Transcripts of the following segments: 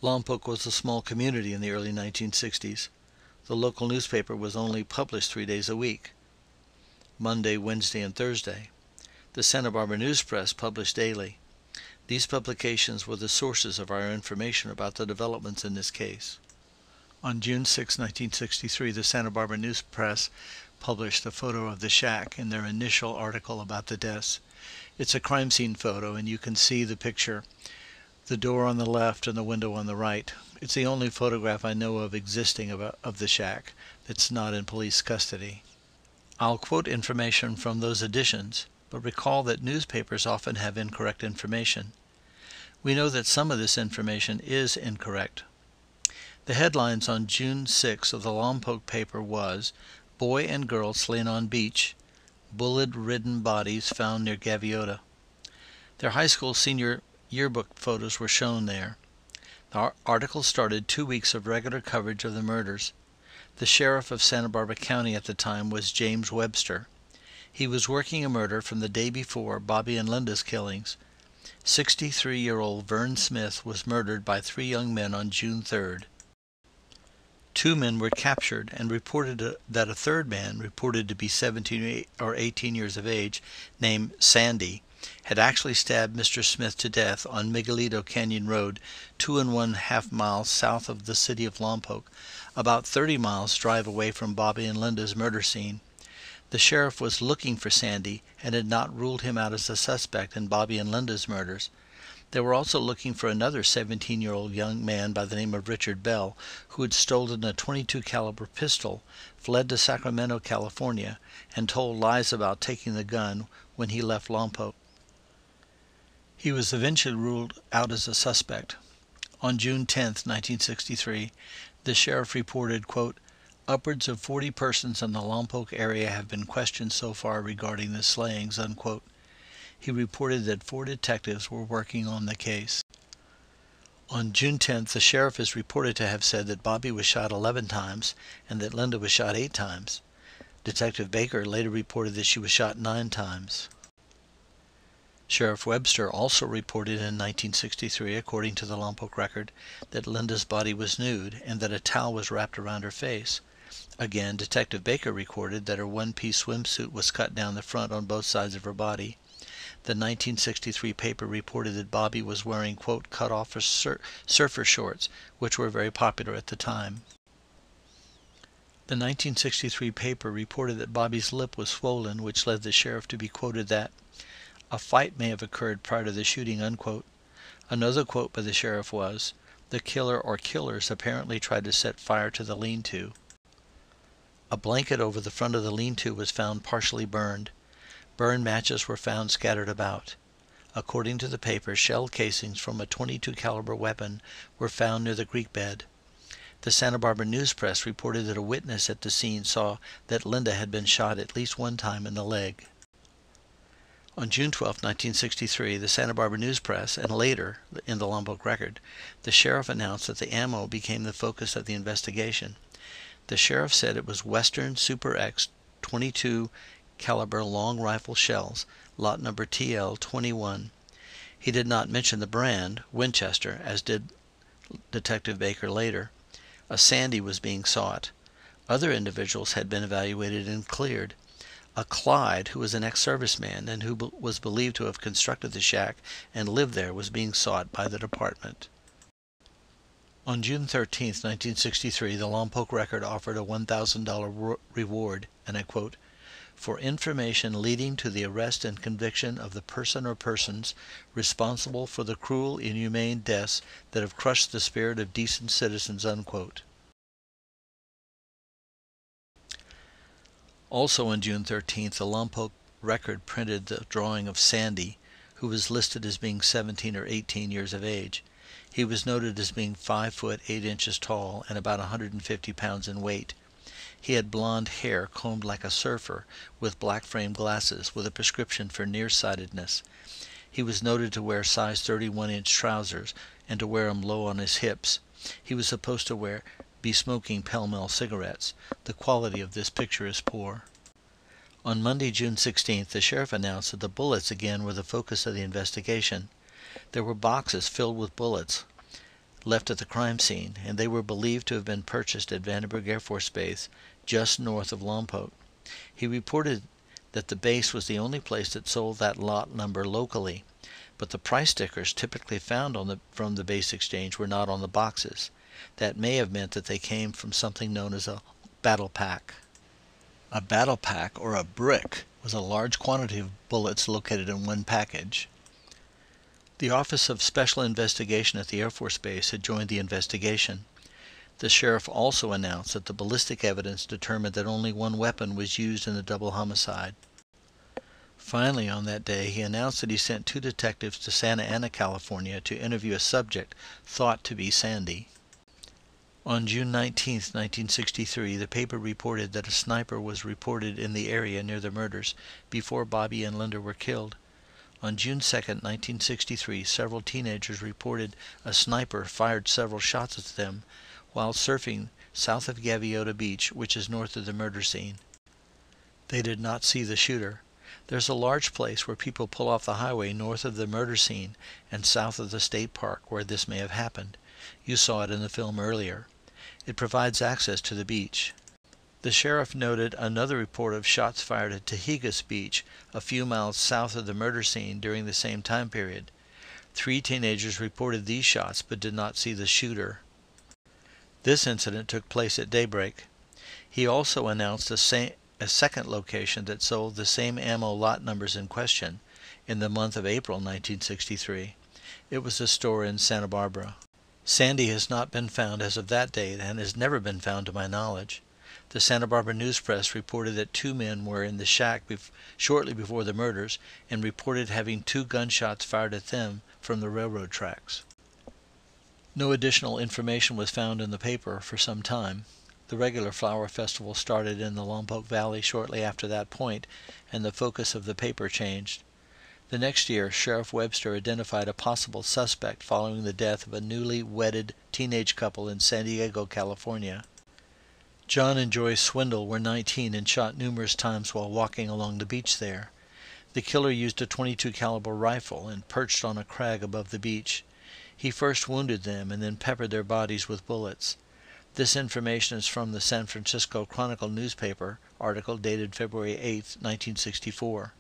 Lompoc was a small community in the early 1960s. The local newspaper was only published 3 days a week, Monday, Wednesday, and Thursday. The Santa Barbara News Press published daily. These publications were the sources of our information about the developments in this case. On June 6, 1963, the Santa Barbara News Press published a photo of the shack in their initial article about the deaths. It's a crime scene photo, and you can see the picture, the door on the left and the window on the right. It's the only photograph I know of existing of the shack that's not in police custody. I'll quote information from those editions, but recall that newspapers often have incorrect information. We know that some of this information is incorrect. The headlines on June 6 of the Lompoc paper was, "Boy and Girl Slain on Beach, Bullet-Ridden Bodies Found Near Gaviota." Their high school senior yearbook photos were shown there. The article started 2 weeks of regular coverage of the murders. The sheriff of Santa Barbara County at the time was James Webster. He was working a murder from the day before Bobby and Linda's killings. 63-year-old Vern Smith was murdered by 3 young men on June 3rd. 2 men were captured and reported that a third man, reported to be 17 or 18 years of age, named Sandy, had actually stabbed Mr. Smith to death on Miguelito Canyon Road, 2½ miles south of the city of Lompoc, about 30 miles drive away from Bobby and Linda's murder scene. The sheriff was looking for Sandy and had not ruled him out as a suspect in Bobby and Linda's murders. They were also looking for another 17-year-old young man by the name of Richard Bell, who had stolen a .22 caliber pistol, fled to Sacramento, California, and told lies about taking the gun when he left Lompoc. He was eventually ruled out as a suspect. On June 10, 1963, the sheriff reported, quote, "Upwards of 40 persons in the Lompoc area have been questioned so far regarding the slayings," unquote. He reported that 4 detectives were working on the case. On June 10th, the sheriff is reported to have said that Bobby was shot 11 times and that Linda was shot 8 times. Detective Baker later reported that she was shot 9 times. Sheriff Webster also reported in 1963, according to the Lompoc Record, that Linda's body was nude and that a towel was wrapped around her face. Again, Detective Baker recorded that her one-piece swimsuit was cut down the front on both sides of her body. The 1963 paper reported that Bobby was wearing, quote, cut-off surfer shorts, which were very popular at the time. The 1963 paper reported that Bobby's lip was swollen, which led the sheriff to be quoted that "a fight may have occurred prior to the shooting," unquote. Another quote by the sheriff was, "The killer or killers apparently tried to set fire to the lean-to." A blanket over the front of the lean-to was found partially burned. Burned matches were found scattered about. According to the paper, shell casings from a .22 caliber weapon were found near the creek bed. The Santa Barbara News Press reported that a witness at the scene saw that Linda had been shot at least 1 time in the leg. On June 12, 1963, the Santa Barbara News Press, and later in the Lompoc Record, the sheriff announced that the ammo became the focus of the investigation. The sheriff said it was Western Super X .22 caliber long rifle shells, lot number TL21. He did not mention the brand, Winchester, as did Detective Baker later. A Sandy was being sought. Other individuals had been evaluated and cleared. A Clyde, who was an ex-serviceman and who was believed to have constructed the shack and lived there, was being sought by the department. On June 13, 1963, the Lompoc Record offered a $1,000 reward, and I quote, "for information leading to the arrest and conviction of the person or persons responsible for the cruel, inhumane deaths that have crushed the spirit of decent citizens," unquote. Also on June 13th, the Lompoc Record printed the drawing of Sandy, who was listed as being 17 or 18 years of age. He was noted as being 5 foot 8 inches tall and about 150 pounds in weight. He had blonde hair combed like a surfer, with black framed glasses, with a prescription for nearsightedness. He was noted to wear size 31-inch trousers and to wear them low on his hips. He was supposed to be smoking Pall-Mall cigarettes. The quality of this picture is poor. On Monday, June 16th, the sheriff announced that the bullets again were the focus of the investigation. There were boxes filled with bullets. left at the crime scene, and they were believed to have been purchased at Vandenberg Air Force Base just north of Lompoc. He reported that the base was the only place that sold that lot number locally, but the price stickers typically found from the base exchange were not on the boxes. That may have meant that they came from something known as a battle pack. A battle pack, or a brick, was a large quantity of bullets located in one package. The Office of Special Investigation at the Air Force Base had joined the investigation. The sheriff also announced that the ballistic evidence determined that only one weapon was used in the double homicide. Finally, on that day, he announced that he sent 2 detectives to Santa Ana, California, to interview a subject thought to be Sandy. On June 19, 1963, the paper reported that a sniper was reported in the area near the murders before Bobby and Linda were killed. On June 2, 1963, several teenagers reported a sniper fired several shots at them while surfing south of Gaviota Beach, which is north of the murder scene. They did not see the shooter. There's a large place where people pull off the highway north of the murder scene and south of the state park where this may have happened. You saw it in the film earlier. It provides access to the beach. The sheriff noted another report of shots fired at Tahigas Beach, a few miles south of the murder scene during the same time period. 3 teenagers reported these shots but did not see the shooter. This incident took place at daybreak. He also announced a second location that sold the same ammo lot numbers in question in the month of April 1963. It was a store in Santa Barbara. Sandy has not been found as of that date and has never been found to my knowledge. The Santa Barbara News Press reported that 2 men were in the shack shortly before the murders and reported having 2 gunshots fired at them from the railroad tracks. No additional information was found in the paper for some time. The regular flower festival started in the Lompoc Valley shortly after that point, and the focus of the paper changed. The next year, Sheriff Webster identified a possible suspect following the death of a newly wedded teenage couple in San Diego, California. John and Joyce Swindle were 19 and shot numerous times while walking along the beach there. The killer used a .22 caliber rifle and perched on a crag above the beach. He first wounded them and then peppered their bodies with bullets. This information is from the San Francisco Chronicle newspaper article dated February 8, 1964.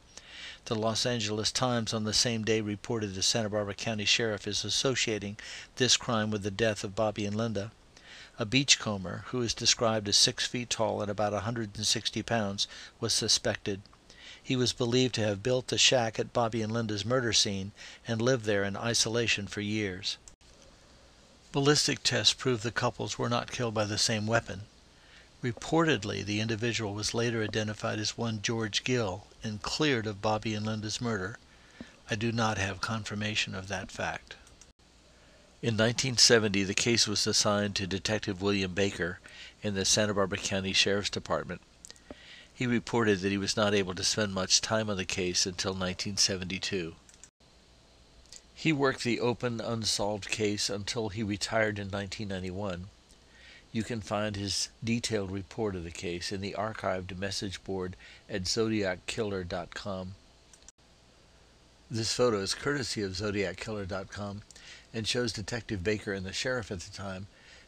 The Los Angeles Times on the same day reported the Santa Barbara County Sheriff is associating this crime with the death of Bobby and Linda. A beachcomber, who is described as 6 feet tall and about 160 pounds, was suspected. He was believed to have built the shack at Bobby and Linda's murder scene and lived there in isolation for years. Ballistic tests proved the couples were not killed by the same weapon. Reportedly, the individual was later identified as one George Gill and cleared of Bobby and Linda's murder. I do not have confirmation of that fact. In 1970, the case was assigned to Detective William Baker in the Santa Barbara County Sheriff's Department. He reported that he was not able to spend much time on the case until 1972. He worked the open, unsolved case until he retired in 1991. You can find his detailed report of the case in the archived message board at ZodiacKiller.com. This photo is courtesy of ZodiacKiller.com and shows Detective Baker and the sheriff at the time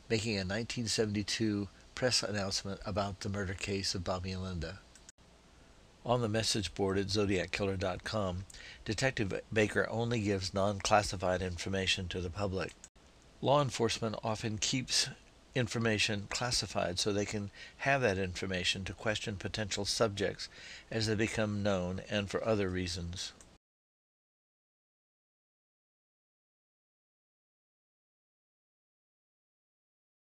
making a 1972 press announcement about the murder case of Bobby and Linda. On the message board at ZodiacKiller.com, Detective Baker only gives non-classified information to the public. Law enforcement often keeps information classified so they can have that information to question potential subjects as they become known and for other reasons.